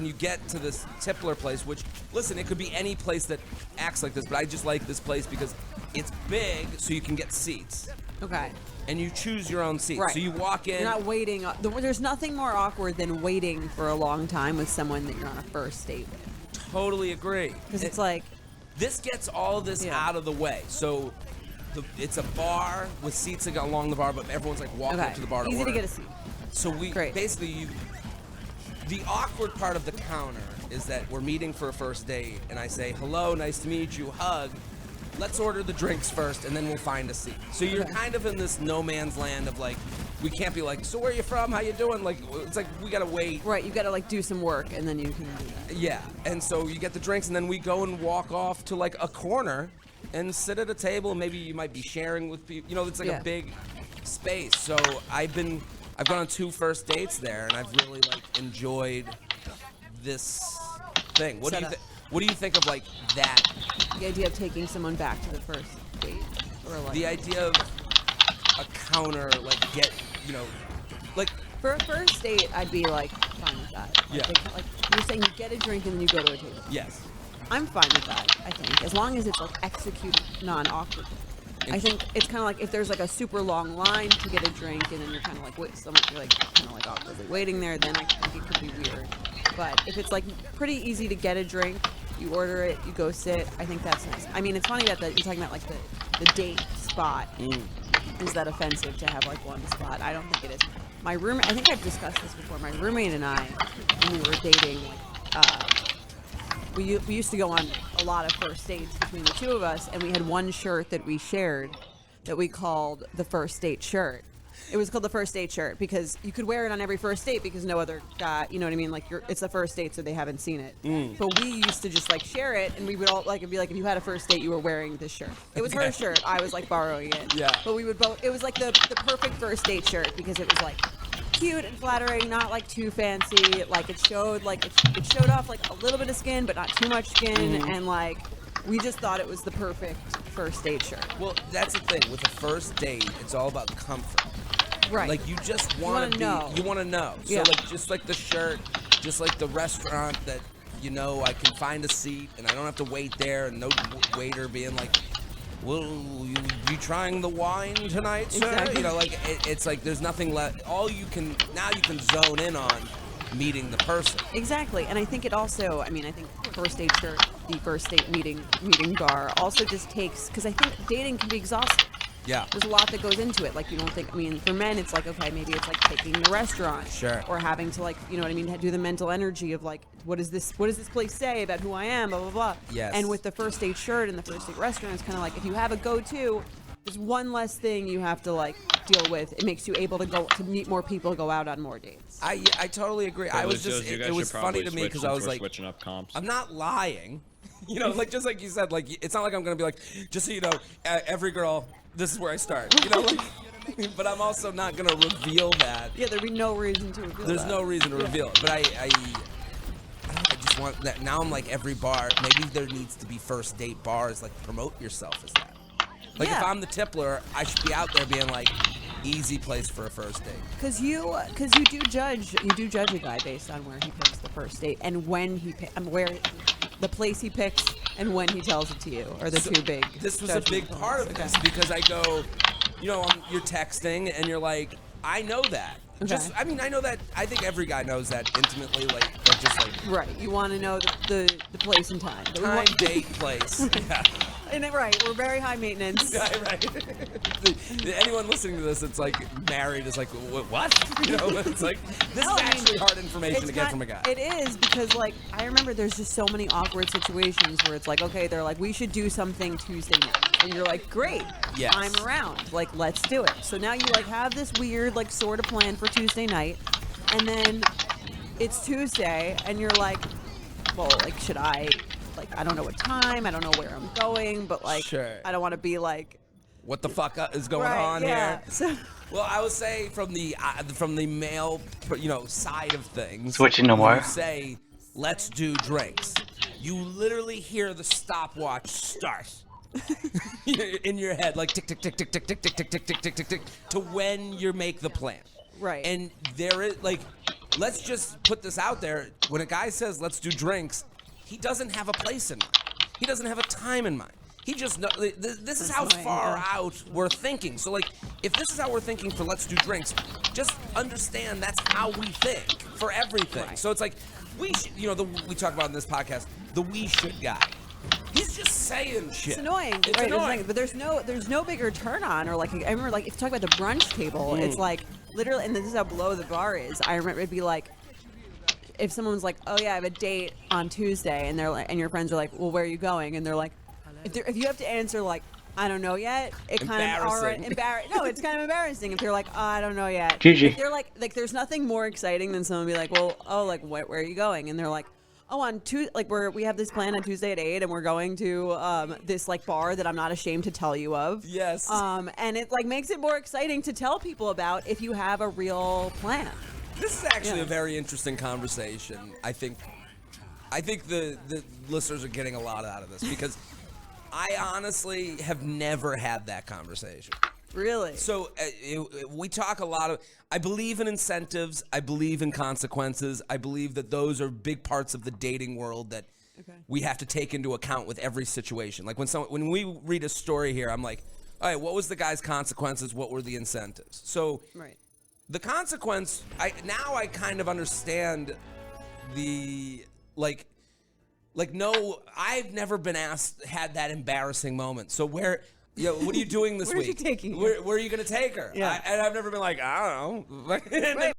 when you get to this Tippler place, which, listen, it could be any place that acts like this, but I just like this place because it's big, so you can get seats. Okay. And you choose your own seat. Right. So you walk in. You're not waiting. There's nothing more awkward than waiting for a long time with someone that you're on a first date with. Totally agree. Because it's like... This gets all this out of the way. So it's a bar with seats along the bar, but everyone's like walking up to the bar to Easy order. to get a seat. So we basically, the awkward part of the counter is that we're meeting for a first date, and I say, hello, nice to meet you, hug. Let's order the drinks first, and then we'll find a seat. So you're kind of in this no man's land of like, we can't be like, so where are you from? How you doing? Like, it's like we gotta wait. Right, you gotta like do some work, and then you can do that. Yeah, and so you get the drinks, and then we go and walk off to like a corner and sit at a table. Maybe you might be sharing with people. You know, it's like a big space. So I've gone on 2 first dates there, and I've really like enjoyed this thing. What do you think of like that? The idea of taking someone back to the first date, or like the idea of a counter, like like for a first date, I'd be like fine with that. Like you're saying, you get a drink and then you go to a table. Yes. I'm fine with that. I think as long as it's like executed non-awkward. I think it's kind of like if there's like a super long line to get a drink, and then you're kind of like you're like kind of like awkwardly waiting there. Then I think it could be weird. But if it's like pretty easy to get a drink, you order it, you go sit. I think that's nice. I mean, it's funny that you're talking about like the date spot. Is that offensive to have like one spot? I don't think it is. My roommate, I think I've discussed this before. My roommate and I, when we were dating, we used to go on a lot of first dates between the two of us, and we had one shirt that we shared that we called the first date shirt. It was called the first date shirt because you could wear it on every first date because no other guy, you know what I mean? Like it's the first date, so they haven't seen it. But we used to just like share it, and we would all like it'd be like if you had a first date, you were wearing this shirt. It was her shirt. I was like borrowing it. Yeah. But we would both. It was like the perfect first date shirt because it was like cute and flattering, not like too fancy. Like it showed off like a little bit of skin, but not too much skin, and like we just thought it was the perfect first date shirt. Well, that's the thing with a first date. It's all about comfort. Right. Like you just want to know. You want to know. So like just like the shirt, just like the restaurant that I can find a seat and I don't have to wait there, and no waiter being like, "Well, you trying the wine tonight, sir?" Exactly. Like it's like there's nothing left. You can zone in on meeting the person. Exactly. And I think it also, I think first date shirt, the first date meeting bar also just takes, because I think dating can be exhausting. Yeah. There's a lot that goes into it. Like, you don't think, for men, it's like, okay, maybe it's like picking the restaurant. Sure. Or having to, like, do the mental energy of, like, what does this place say about who I am, blah, blah, blah. Yes. And with the first date shirt and the first date restaurant, it's kind of like, if you have a go-to, there's one less thing you have to, like, deal with. It makes you able to go to meet more people, go out on more dates. I totally agree. I was just, it was funny to me because I was like, switching up comps. I'm not lying. Like, just like you said, like, it's not like I'm going to be like, just so you know, every girl, this is where I start, but I'm also not going to reveal that. Yeah, there'd be no reason to reveal There's that. no reason to reveal it, but I just want that. Now I'm like every bar, maybe there needs to be first date bars, like promote yourself as that. Like if I'm the Tippler, I should be out there being like, easy place for a first date. Because you do judge a guy based on where he picks the first date and when he where the place he picks and when he tells it to you are the two big. This was a big part of this because I go, you're texting and you're like, I know that. Okay. I know that. I think every guy knows that intimately, Right. You want to know the place and time. Time, date, place. Yeah. And right, we're very high maintenance. Yeah, right. Anyone listening to this, it's like married is like, what? It's like this is actually hard information to get from a guy. It is because I remember there's just so many awkward situations where it's like, okay, they're like, we should do something Tuesday night, and you're like, great, yes. I'm around, let's do it. So now you have this weird sort of plan for Tuesday night, and then it's Tuesday, and you're like, well, should I? I don't know what time, I don't know where I'm going, but sure. I don't want to be like, what the fuck is going on here? So, well, I would say from the male, side of things. Switching to more. You say, let's do drinks. You literally hear the stopwatch start in your head, like tick tick tick tick tick tick tick tick tick tick tick tick tick to when you make the plan. Right. And there is let's just put this out there. When a guy says, let's do drinks, he doesn't have a place in mind. He doesn't have a time in mind. He just know this is how far out we're thinking. So like, if this is how we're thinking for let's do drinks, just understand that's how we think for everything. Right. So it's like we should, we talk about in this podcast the we should guy. He's just saying shit. It's annoying, It's right? annoying. But there's no bigger turn on, or like I remember like if you talk about the brunch table, it's like literally, and this is how below the bar is. I remember it'd be like, if someone's like, oh yeah, I have a date on Tuesday, and they're like, and your friends are like, well, where are you going? And they're like, if you have to answer like, I don't know yet, it kind of No, it's kind of embarrassing if they're like, oh, I don't know yet. GG. If they're like there's nothing more exciting than someone be like, well, oh, like where are you going? And they're like, oh, on Tuesday, like we have this plan on Tuesday at 8, and we're going to this like bar that I'm not ashamed to tell you of. Yes. And it like makes it more exciting to tell people about if you have a real plan. This is actually a very interesting conversation. I think the listeners are getting a lot out of this because I honestly have never had that conversation. Really? So we talk a lot of. I believe in incentives. I believe in consequences. I believe that those are big parts of the dating world that we have to take into account with every situation. Like when we read a story here, I'm like, all right, what was the guy's consequences? What were the incentives? So the consequence. I kind of understand the like no, I've never been had that embarrassing moment. So what are you doing this week? Where are you taking her? Where are you going to take her? Yeah. And I've never been like, I don't know. Right.